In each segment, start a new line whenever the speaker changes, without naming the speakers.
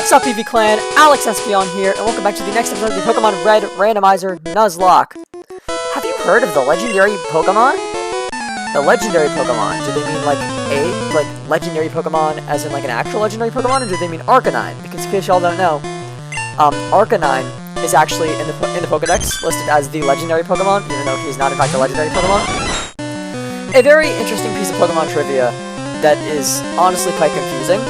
What's up, PV Clan? Alex Espion here, and welcome back to the next episode of the Pokemon Red Randomizer Nuzlocke. Have you heard of the legendary Pokemon? The legendary Pokemon, do they mean like legendary Pokemon as in like an actual legendary Pokemon, or do they mean Arcanine? Because in case y'all don't know, Arcanine is actually in the Pokedex listed as the legendary Pokemon, even though he's not in fact a legendary Pokemon. A very interesting piece of Pokemon trivia that is honestly quite confusing.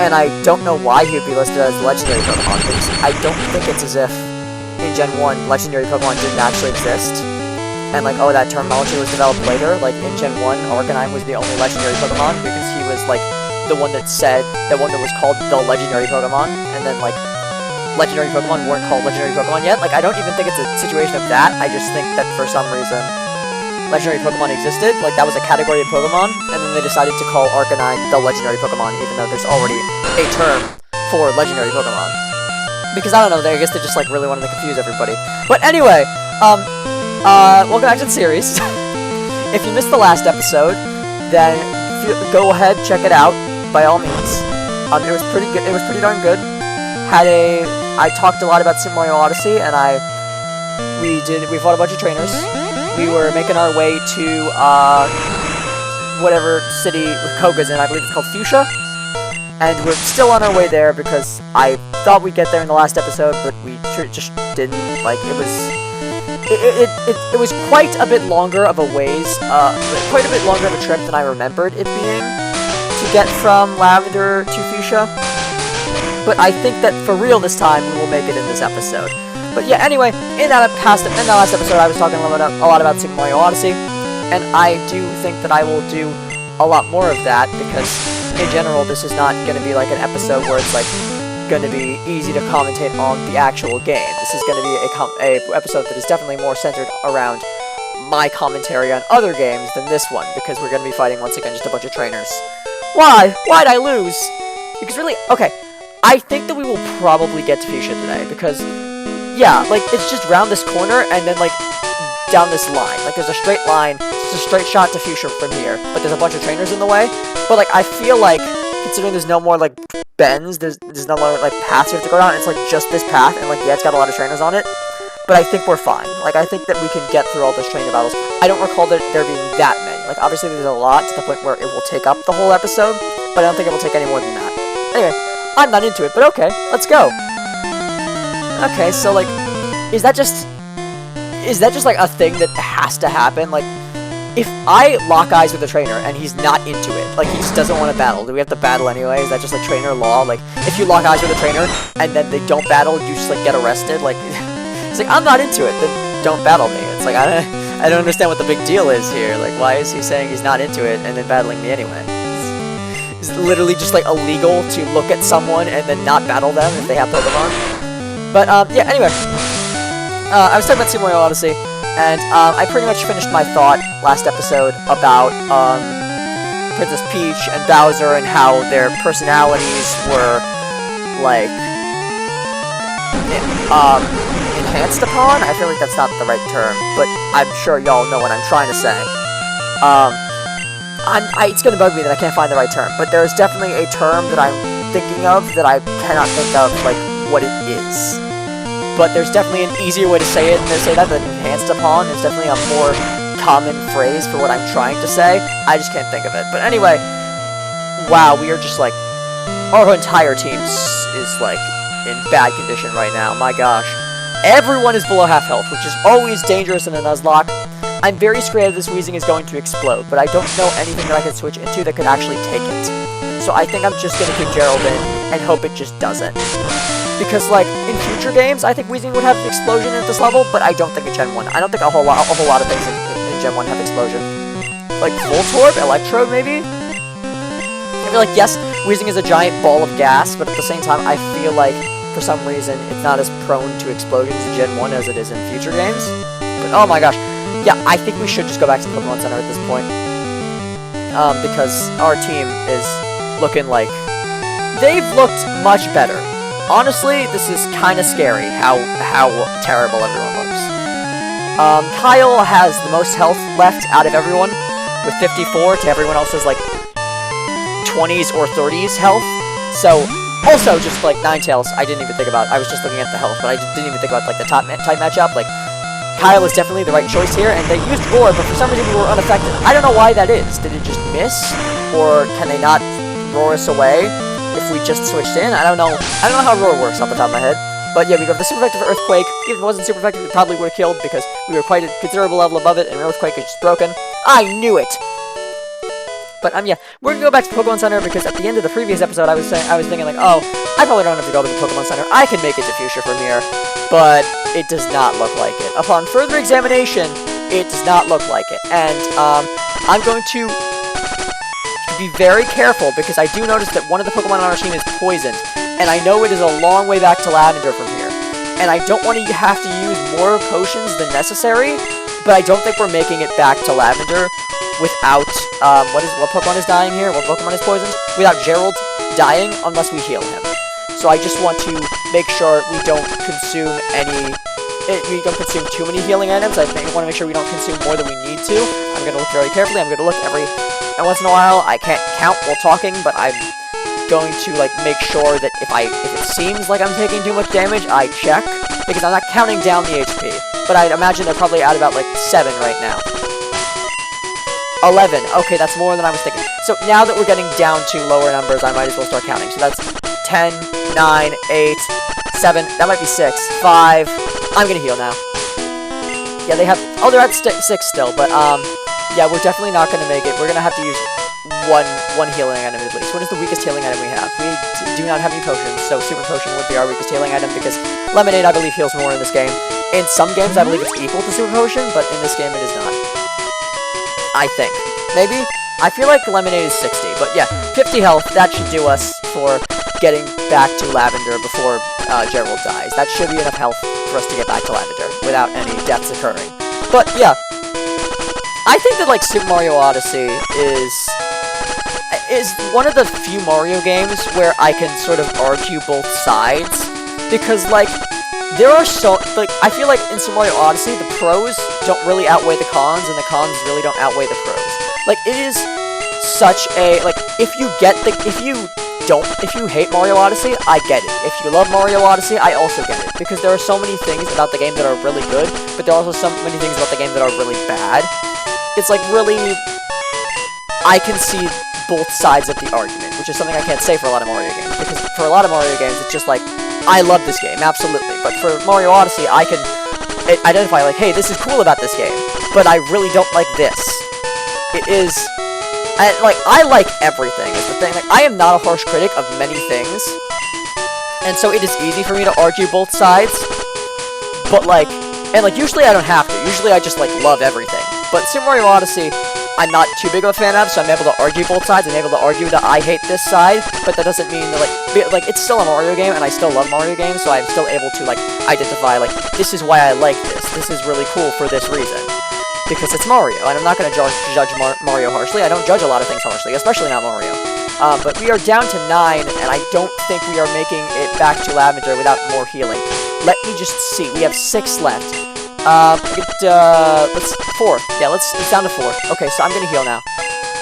And I don't know why he would be listed as legendary Pokemon, because I don't think it's as if in Gen 1 legendary Pokemon didn't actually exist. And like, oh, that terminology was developed later. Like in Gen 1, Arcanine was the only legendary Pokemon because he was like the one that was called the legendary Pokemon. And then like legendary Pokemon weren't called legendary Pokemon yet. Like I don't even think it's a situation of that. I just think that for some reason legendary Pokemon existed, like that was a category of Pokemon, and then they decided to call Arcanine the legendary Pokemon, even though there's already a term for legendary Pokemon. Because I don't know, I guess they just like really wanted to confuse everybody. But anyway, welcome back to the series. If you missed the last episode, then go ahead, check it out, by all means. It was pretty good, it was pretty darn good. I talked a lot about Super Mario Odyssey, and we fought a bunch of trainers. We were making our way to, whatever city Koga's in, I believe it's called Fuchsia. And we're still on our way there because I thought we'd get there in the last episode, but we just didn't. Like, it was quite a bit longer of a quite a bit longer of a trip than I remembered it being to get from Lavender to Fuchsia. But I think that for real this time, we will make it in this episode. But yeah, anyway, in that last episode, I was talking a lot about Super Mario Odyssey, and I do think that I will do a lot more of that, because in general, this is not going to be like an episode where it's like going to be easy to commentate on the actual game. This is going to be a episode that is definitely more centered around my commentary on other games than this one, because we're going to be fighting once again just a bunch of trainers. Why? Why'd I lose? Because really, okay, I think that we will probably get to Fuchsia today, because yeah, like, it's just round this corner, and then, like, down this line. Like, there's a straight line, it's a straight shot to Fuchsia from here, but there's a bunch of trainers in the way. But, like, I feel like, considering there's no more, like, bends, there's no more, like, paths you have to go down, it's, like, just this path, and, like, yeah, it's got a lot of trainers on it, but I think we're fine. Like, I think that we can get through all those trainer battles. I don't recall there being that many. Like, obviously there's a lot, to the point where it will take up the whole episode, but I don't think it will take any more than that. Anyway, I'm not into it, but okay, let's go. Okay, so, like, is that just like a thing that has to happen? Like, if I lock eyes with a trainer and he's not into it, like he just doesn't want to battle, do we have to battle anyway? Is that just like trainer law? Like, if you lock eyes with a trainer and then they don't battle, you just like get arrested? Like, it's like, I'm not into it, then don't battle me. It's like, I don't understand what the big deal is here. Like, why is he saying he's not into it and then battling me anyway? Is it literally just like illegal to look at someone and then not battle them if they have Pokemon? But yeah, anyway. I was talking about Super Mario Odyssey, and I pretty much finished my thought last episode about Princess Peach and Bowser and how their personalities were, like, enhanced upon? I feel like that's not the right term, but I'm sure y'all know what I'm trying to say. It's gonna bug me that I can't find the right term, but there's definitely a term that I'm thinking of that I cannot think of, like, what it is. But there's definitely an easier way to say it than enhanced upon. There's definitely a more common phrase for what I'm trying to say. I just can't think of it. But anyway, wow, we are just like, our entire team is like in bad condition right now. My gosh. Everyone is below half health, which is always dangerous in a Nuzlocke. I'm very scared this Weezing is going to explode, but I don't know anything that I can switch into that could actually take it. So I think I'm just going to keep Gerald in and hope it just doesn't. Because, like, in future games, I think Weezing would have an explosion at this level, but I don't think in Gen 1. I don't think a whole lot of things in Gen 1 have explosion. Like, Voltorb? Electrode, maybe? I feel like, yes, Weezing is a giant ball of gas, but at the same time, I feel like, for some reason, it's not as prone to explosions in Gen 1 as it is in future games. But, oh my gosh. Yeah, I think we should just go back to the Pokemon Center at this point. Because our team is looking like... They've looked much better. Honestly, this is kind of scary, how terrible everyone looks. Kyle has the most health left out of everyone, with 54 to everyone else's, like, 20s or 30s health. So, Also, just like Ninetales, I didn't even think about. I was just looking at the health, but I didn't even think about like the type matchup. Like Kyle is definitely the right choice here, and they used Roar, but for some reason we were unaffected. I don't know why that is. Did it just miss, or can they not roar us away if we just switched in? I don't know. I don't know how Roar works off the top of my head. But yeah, we got the super effective Earthquake. If it wasn't super effective, it probably would have killed because we were quite a considerable level above it, and Earthquake is just broken. I knew it. But yeah, we're gonna go back to Pokemon Center because at the end of the previous episode, I was thinking like, oh, I probably don't have to go to the Pokemon Center. I can make it to Fuchsia from here, but it does not look like it. Upon further examination, it does not look like it, and I'm going to be very careful because I do notice that one of the Pokemon on our team is poisoned, and I know it is a long way back to Lavender from here, and I don't want to have to use more potions than necessary, but I don't think we're making it back to Lavender without, what Pokemon is dying here? What Pokemon is poisoned? Without Gerald dying unless we heal him. So I just want to make sure we don't consume too many healing items. I want to make sure we don't consume more than we need to. I'm going to look very carefully. I'm going to look and once in a while. I can't count while talking, but I'm going to like make sure that if it seems like I'm taking too much damage, I check, because I'm not counting down the HP. But I'd imagine they're probably at about like 7 right now. 11. Okay, that's more than I was thinking. So now that we're getting down to lower numbers, I might as well start counting. So that's 10, 9, 8, 7. That might be 6. 5. I'm gonna heal now. Yeah, they have. Oh, they're at 6 still. But yeah, we're definitely not gonna make it. We're gonna have to use one healing item at least. What is the weakest healing item we have? We do not have any potions, so Super Potion would be our weakest healing item because Lemonade, I believe, heals more in this game. In some games, I believe it's equal to Super Potion, but in this game, it is not. I think. Maybe? I feel like Lemonade is 60, but yeah, 50 health, that should do us for getting back to Lavender before Gerald dies. That should be enough health for us to get back to Lavender without any deaths occurring. But yeah, I think that like Super Mario Odyssey is one of the few Mario games where I can sort of argue both sides, because like there are I feel like in Super Mario Odyssey, the pros don't really outweigh the cons, and the cons really don't outweigh the pros. Like, it is such a, like, if you hate Mario Odyssey, I get it. If you love Mario Odyssey, I also get it. Because there are so many things about the game that are really good, but there are also so many things about the game that are really bad. It's like, really, I can see both sides of the argument, which is something I can't say for a lot of Mario games. Because for a lot of Mario games, it's just like, I love this game, absolutely. But for Mario Odyssey, I can identify, like, hey, this is cool about this game, but I really don't like this. It is... I like everything, is the thing. Like, I am not a harsh critic of many things, and so it is easy for me to argue both sides, but, like... And, like, usually I don't have to. Usually I just, like, love everything. But Super Mario Odyssey, I'm not too big of a fan of, so I'm able to argue both sides. I'm able to argue that I hate this side, but that doesn't mean that, like, it's still a Mario game, and I still love Mario games, so I'm still able to, like, identify, like, this is why I like this. This is really cool for this reason. Because it's Mario, and I'm not going to judge Mario harshly. I don't judge a lot of things harshly, especially not Mario. But we are down to 9, and I don't think we are making it back to Lavender without more healing. Let me just see. We have 6 left. Let's 4. Yeah, it's down to 4. Okay, so I'm gonna heal now.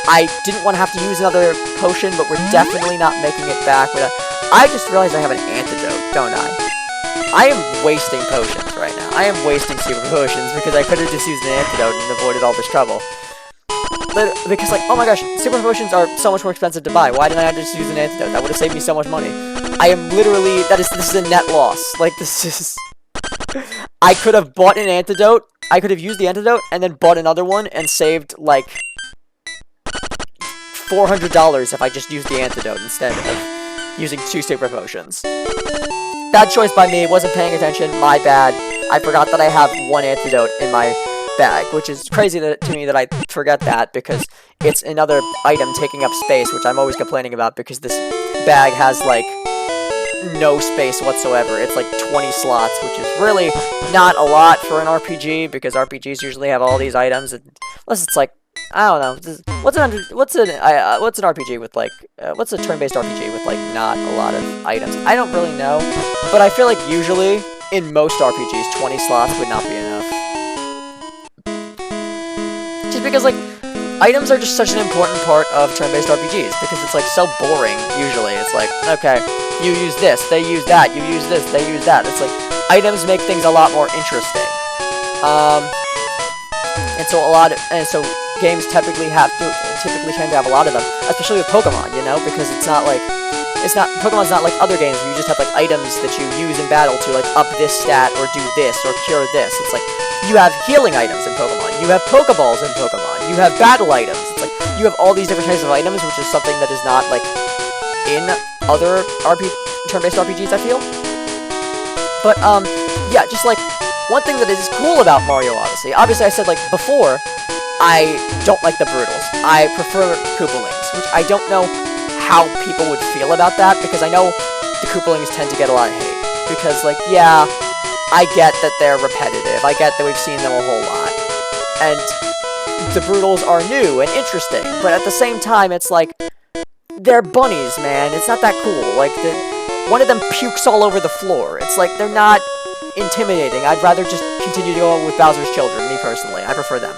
I didn't want to have to use another potion, but we're definitely not making it back without... I just realized I have an antidote, don't I? I am wasting potions right now. I am wasting super potions because I could have just used an antidote and avoided all this trouble. Because, like, oh my gosh, super potions are so much more expensive to buy. Why didn't I just use an antidote? That would have saved me so much money. I am literally... This is a net loss. Like, this is... I could have bought an antidote. I could have used the antidote and then bought another one and saved, like, $400 if I just used the antidote instead of using 2 super potions. Bad choice by me. Wasn't paying attention. My bad. I forgot that I have 1 antidote in my bag, which is crazy to me that I forget that because it's another item taking up space, which I'm always complaining about because this bag has, like, no space whatsoever. It's like 20 slots, which is really not a lot for an RPG because RPGs usually have all these items. Unless it's like, I don't know. What's an RPG with like what's a turn-based RPG with like not a lot of items? I don't really know, but I feel like usually in most RPGs 20 slots would not be enough. Just because like items are just such an important part of turn-based RPGs, because it's, like, so boring, usually. It's like, okay, you use this, they use that, you use this, they use that. It's like, items make things a lot more interesting. And so games typically tend to have a lot of them, especially with Pokemon, you know, because Pokemon's not like other games where you just have, like, items that you use in battle to, like, up this stat, or do this, or cure this. It's like, you have healing items in Pokemon, you have Pokeballs in Pokemon, you have battle items. It's like, you have all these different types of items, which is something that is not, like, in other turn-based RPGs, I feel. But, yeah, just, like, one thing that is cool about Mario Odyssey, obviously I said, like, before, I don't like the Broodals. I prefer Koopalings, which I don't know how people would feel about that, because I know the Koopalings tend to get a lot of hate. Because, like, yeah, I get that they're repetitive, I get that we've seen them a whole lot, and the Broodals are new and interesting, but at the same time, it's like, they're bunnies, man, it's not that cool. Like, one of them pukes all over the floor. It's like, they're not intimidating. I'd rather just continue to go with Bowser's children, me personally. I prefer them.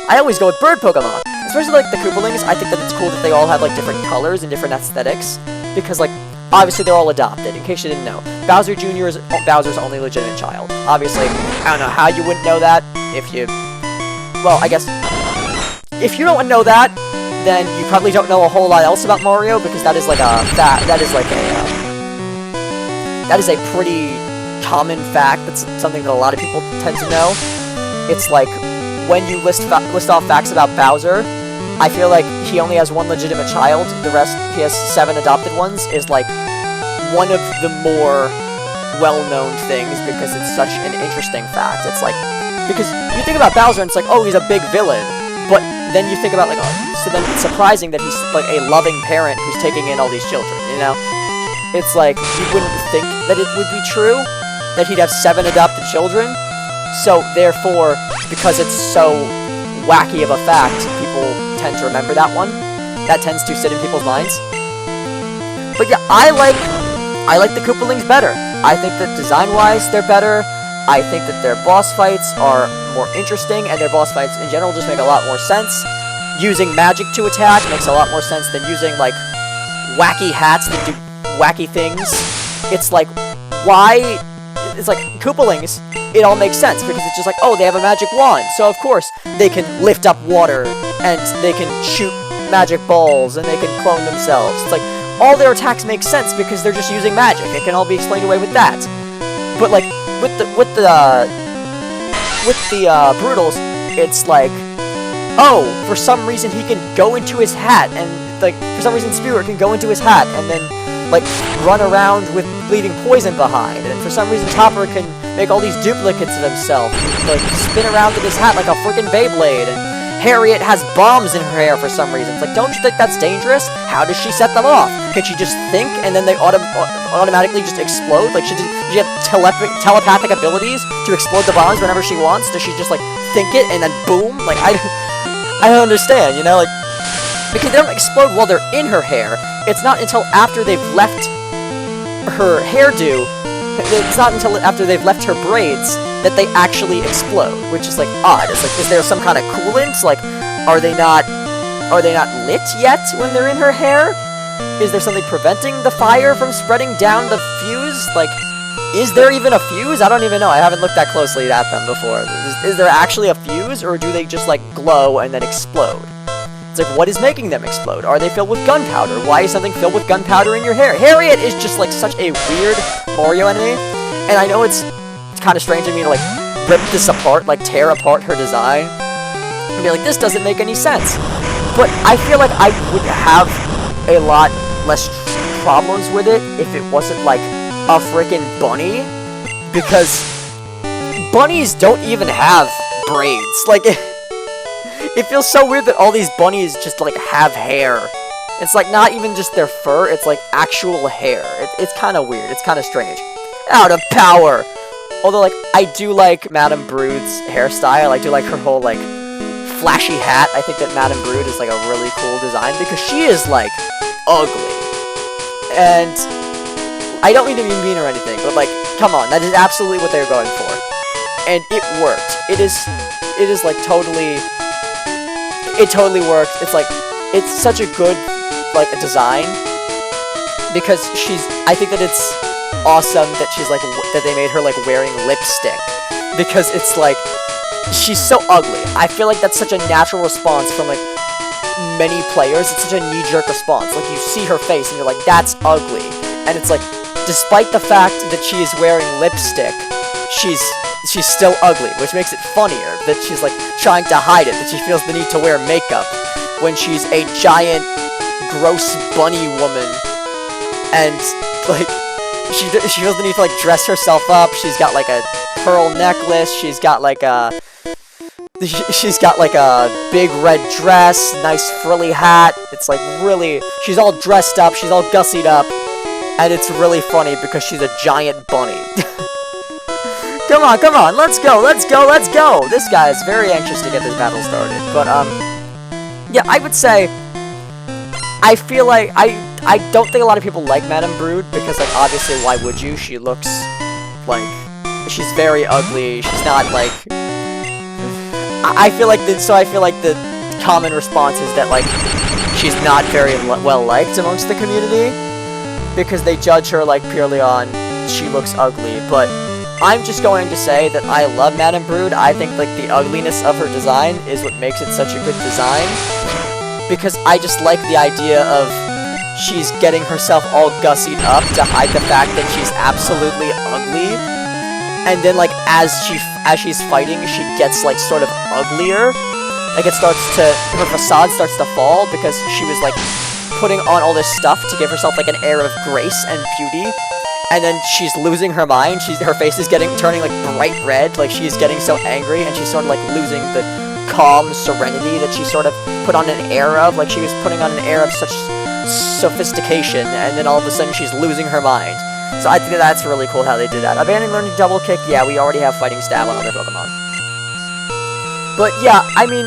I always go with bird Pokemon, especially, like, the Koopalings. I think that it's cool that they all have, like, different colors and different aesthetics, because, like, obviously they're all adopted, in case you didn't know. Bowser Jr. is Bowser's only legitimate child. Obviously, I don't know how you wouldn't know that, if you... Well, I guess... If you don't know that, then you probably don't know a whole lot else about Mario, because that is, like, that is a pretty common fact. That's something that a lot of people tend to know. It's like, when you list off facts about Bowser, I feel like he only has one legitimate child, the rest, he has 7 adopted ones, is like one of the more well-known things, because it's such an interesting fact. It's like, because you think about Bowser and it's like, oh, he's a big villain, but then you think about, like, oh, so then it's surprising that he's, like, a loving parent who's taking in all these children, you know? It's like, you wouldn't think that it would be true, that he'd have 7 adopted children, so therefore, because it's so wacky of a fact, people tend to remember that one. That tends to sit in people's minds. But yeah, I like the Koopalings better. I think that design-wise, they're better. I think that their boss fights are more interesting, and their boss fights in general just make a lot more sense. Using magic to attack makes a lot more sense than using, like, wacky hats that do wacky things. It's like, why... It's like, Koopalings, it all makes sense, because it's just like, oh, they have a magic wand, so of course they can lift up water, and they can shoot magic balls, and they can clone themselves. It's like, all their attacks make sense because they're just using magic. It can all be explained away with that. But, like, with the Broodals, it's like, oh, for some reason he can go into his hat, and, like, for some reason Spirit can go into his hat, and then, like, run around with bleeding poison behind, and for some reason Topper can make all these duplicates of himself, like, spin around in his hat like a freaking Beyblade, and Harriet has bombs in her hair for some reason. It's like, don't you think that's dangerous? How does she set them off? Can she just think, and then they automatically just explode? Like, does she have telepathic abilities to explode the bombs whenever she wants? Does she just, like, think it, and then boom? Like, I don't understand, you know, like, because they don't explode while they're in her hair. It's not until after they've left her hairdo, it's not until after they've left her braids that they actually explode, which is, like, odd. It's like, is there some kind of coolant? Like, are they not lit yet when they're in her hair? Is there something preventing the fire from spreading down the fuse? Like, is there even a fuse? I don't even know. I haven't looked that closely at them before. Is there actually a fuse, or do they just, like, glow and then explode? It's like, what is making them explode? Are they filled with gunpowder? Why is something filled with gunpowder in your hair? Harriet is just, like, such a weird Mario enemy, and I know it's kind of strange of me to, like, rip this apart, like, tear apart her design, and be like, this doesn't make any sense. But I feel like I would have a lot less problems with it if it wasn't, like, a freaking bunny, because bunnies don't even have braids. Like, it feels so weird that all these bunnies just, like, have hair. It's, like, not even just their fur, it's, like, actual hair. It's kind of weird. It's kind of strange. Out of power! Although, like, I do like Madame Brood's hairstyle. I do like her whole, like, flashy hat. I think that Madame Brood is, like, a really cool design, because she is, like, ugly. And I don't mean to be mean or anything, but, like, come on, that is absolutely what they're going for. And it worked. It is, like, totally... it totally works. It's like, it's such a good, like, a design, because I think that it's awesome that she's, like, that they made her, like, wearing lipstick, because it's, like, she's so ugly. I feel like that's such a natural response from, like, many players. It's such a knee-jerk response. Like, you see her face, and you're like, that's ugly. And it's like, despite the fact that she is wearing lipstick, she's still ugly, which makes it funnier that she's, like, trying to hide it, that she feels the need to wear makeup when she's a giant, gross bunny woman, and, like, she feels the need to, like, dress herself up. She's got, like, a pearl necklace, she's got, like, a big red dress, nice frilly hat. It's, like, really, she's all dressed up, she's all gussied up, and it's really funny because she's a giant bunny. Come on, let's go! This guy is very anxious to get this battle started, but, yeah, I would say, I feel like, I don't think a lot of people like Madame Brood, because, like, obviously, why would you? She looks, like, she's very ugly, she's not, like, I feel like the common response is that, like, she's not very well liked amongst the community, because they judge her, like, purely on she looks ugly, but I'm just going to say that I love Madame Brood. I think, like, the ugliness of her design is what makes it such a good design, because I just like the idea of she's getting herself all gussied up to hide the fact that she's absolutely ugly, and then, like, as she's fighting, she gets, like, sort of uglier. Like, her facade starts to fall, because she was, like, putting on all this stuff to give herself, like, an air of grace and beauty, and then she's losing her mind. Her face is turning, like, bright red, like, she's getting so angry, and she's sort of, like, losing the calm serenity that she sort of put on an air of, like, she was putting on an air of such sophistication, and then all of a sudden she's losing her mind. So I think that's really cool how they did that. Abandoned learning double kick, yeah, we already have fighting stab on other Pokemon. But yeah, I mean,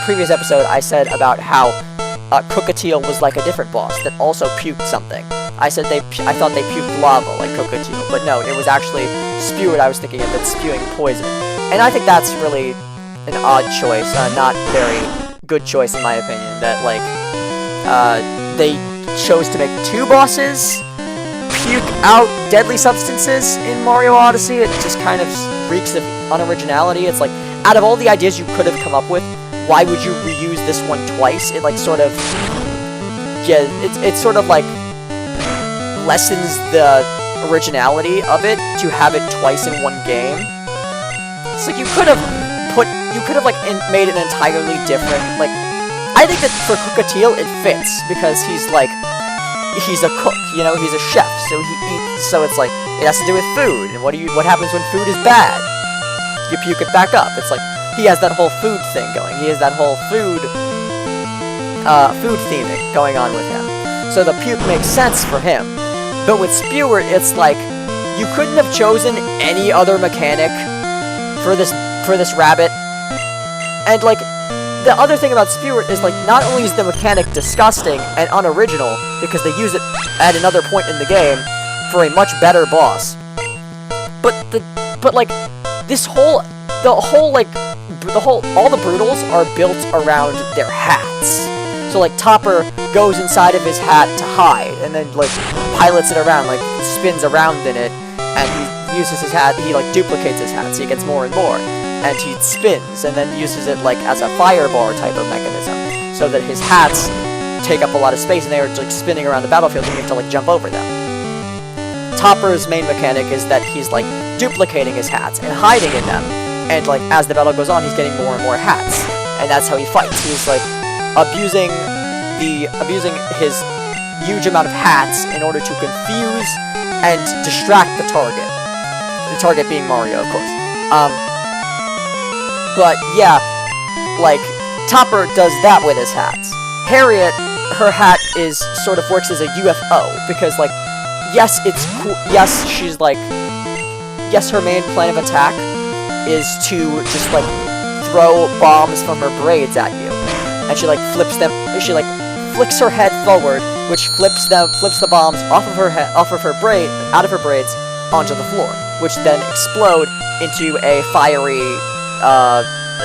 previous episode I said about how Cookatiel was like a different boss that also puked something. I thought they puked lava like Cookatiel, but no, it was actually Spewart I was thinking of that's spewing poison. And I think that's really an odd choice, not very good choice in my opinion, that, like, they chose to make two bosses puke out deadly substances in Mario Odyssey. It just kind of reeks of unoriginality. It's like, out of all the ideas you could have come up with, why would you reuse this one twice? It, like, sort of, yeah, it's sort of, like, lessens the originality of it to have it twice in one game. It's like, you could have, like, made an entirely different, like, I think that for Cookatiel, it fits, because he's, like, he's a cook, you know, he's a chef, so it's like, it has to do with food, and what happens when food is bad? You puke it back up. It's like, he has that whole food thing going, he has that whole food theming going on with him, so the puke makes sense for him. But with Spewart, it's like, you couldn't have chosen any other mechanic for this rabbit, and, like, the other thing about Spewart is, like, not only is the mechanic disgusting and unoriginal, because they use it at another point in the game for a much better boss, but like, all the Broodals are built around their hats. So, like, Topper goes inside of his hat to hide, and then, like, pilots it around, like, spins around in it, and he uses his hat, he, like, duplicates his hat, so he gets more and more. And he spins, and then uses it, like, as a firebar type of mechanism, so that his hats take up a lot of space, and they are, like, spinning around the battlefield, and you have to, like, jump over them. Topper's main mechanic is that he's, like, duplicating his hats and hiding in them, and, like, as the battle goes on, he's getting more and more hats, and that's how he fights. He's, like, abusing his huge amount of hats in order to confuse and distract the target. The target being Mario, of course. But, yeah, like, Topper does that with his hats. Harriet, her hat works as a UFO, because, like, yes, it's cool, yes, she's, like, yes, her main plan of attack is to just, like, throw bombs from her braids at you, and she, like, flips her head forward, which flips the bombs out of her braids, onto the floor, which then explode into a fiery,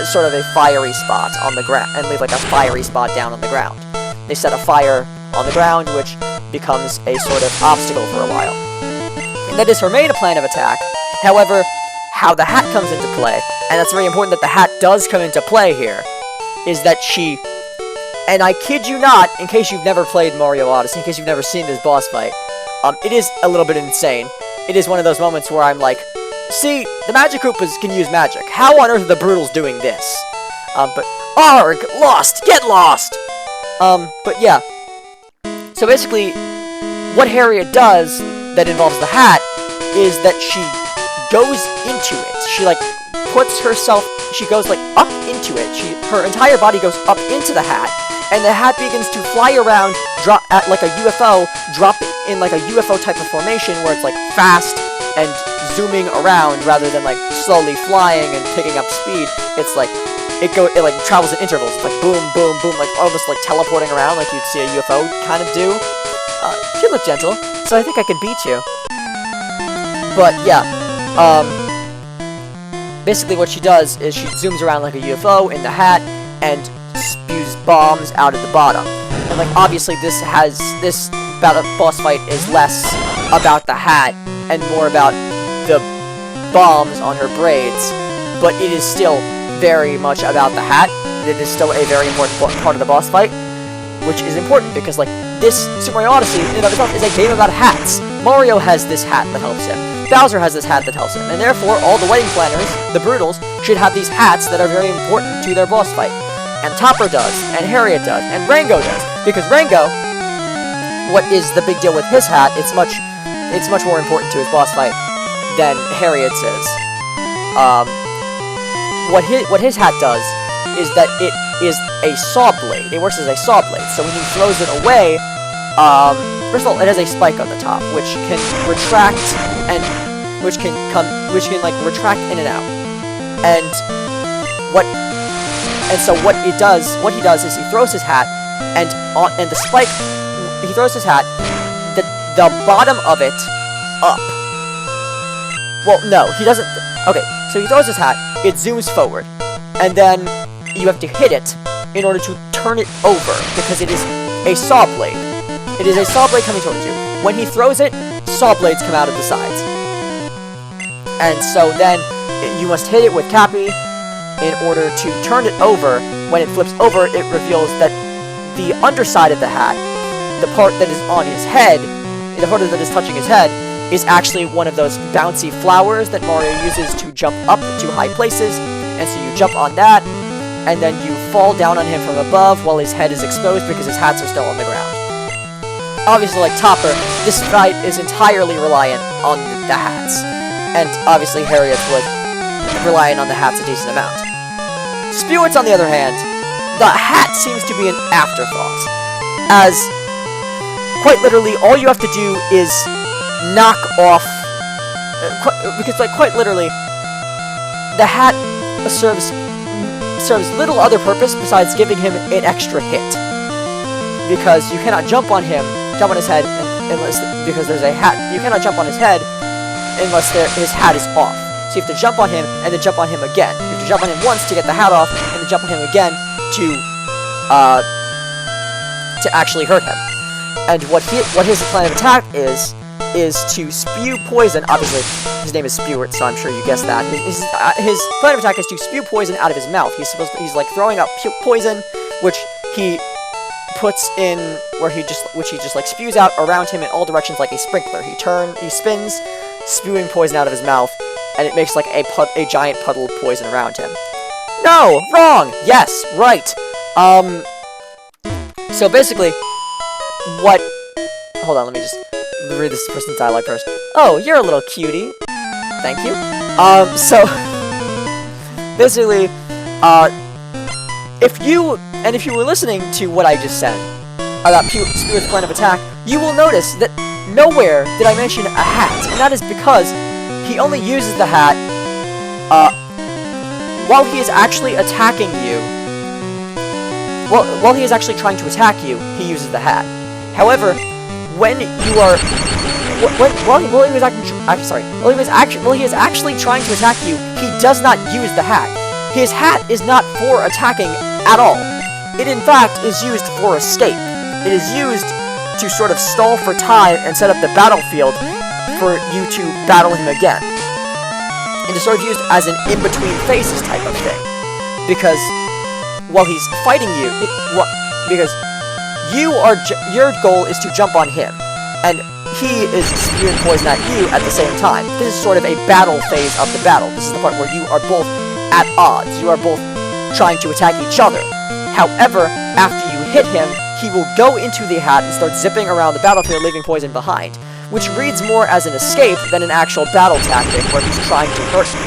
sort of a fiery spot on the ground, and leave like a fiery spot down on the ground. They set a fire on the ground, which becomes a sort of obstacle for a while. And that is her main plan of attack. However, how the hat comes into play, and that's very important that the hat does come into play here, is that she, and I kid you not, in case you've never played Mario Odyssey, in case you've never seen this boss fight, it is a little bit insane. It is one of those moments where I'm like, see, the Magic Koopas can use magic. How on earth are the Broodals doing this? But, arg, lost, get lost! But yeah. So basically, what Harriet does that involves the hat is that she goes into it. She, like, puts herself, she goes, like, up into it. Her entire body goes up into the hat, and the hat begins to fly around, drop at, like, a UFO, drop in, like, a UFO type of formation where it's, like, fast and zooming around rather than, like, slowly flying and picking up speed. It's, like, it travels in intervals. It's, like, boom, boom, boom, like, almost, like, teleporting around like you'd see a UFO kind of do. You look gentle, so I think I could beat you. But, yeah. Basically what she does is she zooms around like a UFO in the hat and spews bombs out of the bottom. And like obviously this boss fight is less about the hat and more about the bombs on her braids, but it is still very much about the hat. It is still a very important part of the boss fight, which is important because like this Super Mario Odyssey in and of itself is a game about hats. Mario has this hat that helps him. Bowser has this hat that helps him, and therefore all the wedding planners, the Broodals, should have these hats that are very important to their boss fight. And Topper does, and Harriet does, and Rango does, because Rango, what is the big deal with his hat? It's much more important to his boss fight than Harriet's is. What his hat does is that it is a saw blade. It works as a saw blade, so when he throws it away, first of all, it has a spike on the top, which can retract and which can like retract in and out. And so what he does is he throws his hat, and the spike, he throws his hat, the bottom of it up. Well, no, he doesn't. Okay, so he throws his hat, it zooms forward, and then you have to hit it in order to turn it over because it is a saw blade. It is a saw blade coming towards you. When he throws it, saw blades come out of the sides. And so then, you must hit it with Cappy in order to turn it over. When it flips over, it reveals that the underside of the hat, the part that is on his head, the part that is touching his head, is actually one of those bouncy flowers that Mario uses to jump up to high places. And so you jump on that, and then you fall down on him from above while his head is exposed because his hats are still on the ground. Obviously, like Topper, this fight is entirely reliant on the hats. And obviously Harriet was relying on the hats a decent amount. Spewits, on the other hand, the hat seems to be an afterthought. As, quite literally, all you have to do is knock off... because, like, quite literally, the hat serves little other purpose besides giving him an extra hit. Because you cannot jump on his head, because there's a hat. You cannot jump on his head unless his hat is off. So you have to jump on him, and then jump on him again. You have to jump on him once to get the hat off, and then jump on him again to actually hurt him. And what his plan of attack is to spew poison. Obviously, his name is Spewart, so I'm sure you guessed that. His plan of attack is to spew poison out of his mouth. He's like throwing out poison, which he puts in which he just like spews out around him in all directions like a sprinkler. He spins, spewing poison out of his mouth, and it makes like a giant puddle of poison around him. No, wrong. Yes, right. So basically, hold on, let me just read this person's dialogue first. Oh, you're a little cutie. Thank you. So basically, if you were listening to what I just said about Spewit's plan of attack, you will notice that nowhere did I mention a hat, and that is because he only uses the hat while he is actually attacking you. While he is actually trying to attack you, he uses the hat. However, when you are while he is actually trying to attack you, he does not use the hat. his hat is not for attacking at all. It in fact is used for escape. It is used to sort of stall for time and set up the battlefield for you to battle him again. And it's sort of used as an in-between phases type of thing. Because while he's fighting you, because your goal is to jump on him, and he is spewing poison at you at the same time. This is sort of a battle phase of the battle. This is the part where you are both at odds. You are both trying to attack each other. However, after you hit him, he will go into the hat and start zipping around the battlefield, leaving poison behind, which reads more as an escape than an actual battle tactic where he's trying to hurt you.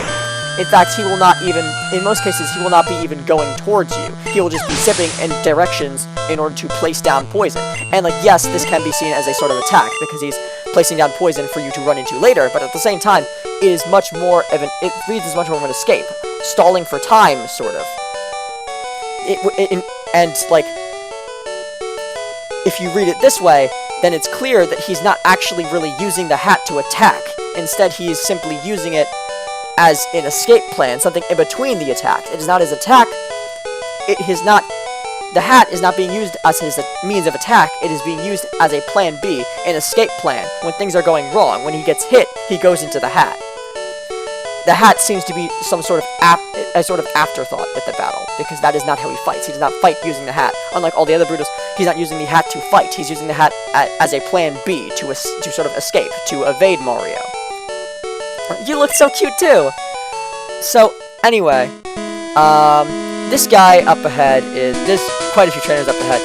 In fact, he will not even, in most cases, he will not be even going towards you. He will just be zipping in directions in order to place down poison. And, like, yes, this can be seen as a sort of attack, because he's placing down poison for you to run into later, but at the same time, it is much more of it reads as much more of an escape. Stalling for time, sort of. And, like, if you read it this way, then it's clear that he's not actually really using the hat to attack. Instead, he is simply using it as an escape plan, something in between the attack. It is not his attack. The hat is not being used as his means of attack. It is being used as a plan B, an escape plan. When things are going wrong, when he gets hit, he goes into the hat. The hat seems to be some sort of afterthought with the battle, because that is not how he fights. He does not fight using the hat. Unlike all the other Broodals, he's not using the hat to fight. He's using the hat as a plan B to sort of escape, to evade Mario. You look so cute too! So, anyway, this guy up ahead there's quite a few trainers up ahead.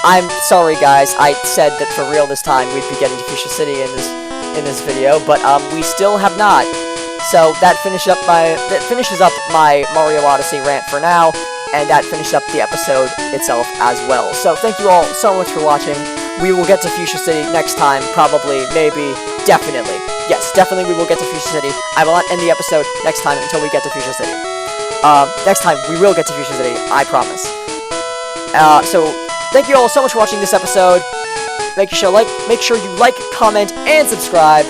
I'm sorry guys, I said that for real this time we'd be getting to Fuchsia City in this video, but we still have not. So that finishes up my Mario Odyssey rant for now, and that finishes up the episode itself as well. So thank you all so much for watching. We will get to Fuchsia City next time, probably, maybe, definitely. Yes, definitely we will get to Fuchsia City. I will not end the episode next time until we get to Fuchsia City. Next time, we will get to Fuchsia City, I promise. So, thank you all so much for watching this episode. Make sure you like, comment, and subscribe.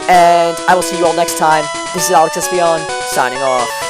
And I will see you all next time. This is Alex Espion, signing off.